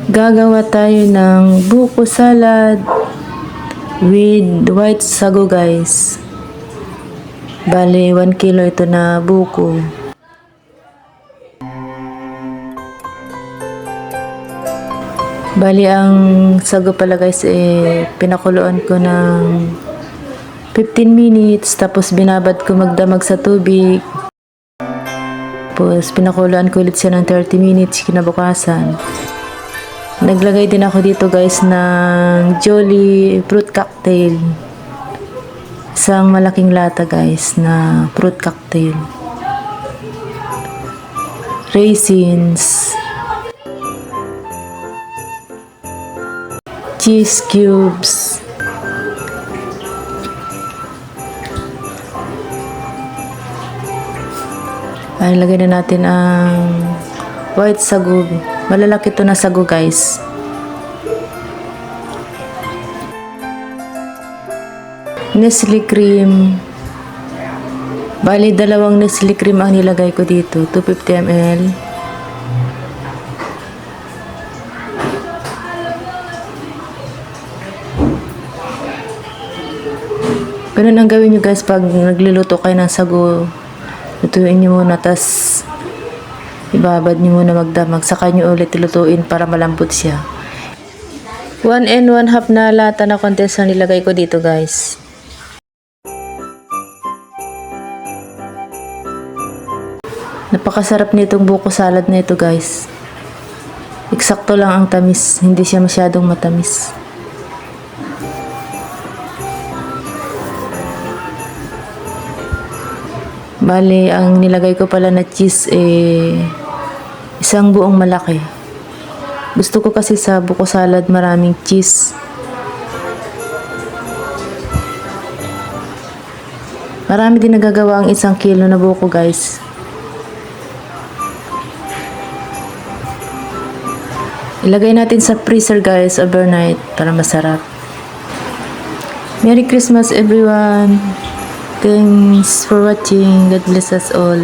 Gagawa tayo ng buko salad with white sago guys. Bale, 1 kilo ito na buko. Bali, ang sago pala guys, pinakuluan ko ng 15 minutes. Tapos binabad ko magdamag sa tubig. Tapos pinakuluan ko ulit siya ng 30 minutes kinabukasan. Naglagay din ako dito guys ng Jolly fruit cocktail. Isang malaking lata guys na fruit cocktail. Raisins. Cheese cubes. Ay, lagay na natin ang white sago. Malalaki ito na sago guys. Nestle cream. Bali, 2 Nestle cream ang nilagay ko dito. 250 ml. Ganun ang gawin nyo guys pag nagluluto kayo ng sago. Lutuin nyo muna, tas ibabad nyo muna magdamag. Saka nyo ulit lutuin para malambot siya. 1 and 1/2 na lata na condense ang nilagay ko dito guys. Napakasarap nitong buko salad na ito guys. Eksakto lang ang tamis. Hindi siya masyadong matamis. Bali, ang nilagay ko pala na cheese isang buong malaki. Gusto ko kasi sa buko salad maraming cheese. Marami din nagagawa ang 1 kilo na buko guys. Ilagay natin sa freezer guys overnight para masarap. Merry Christmas everyone! Thanks for watching. God bless us all.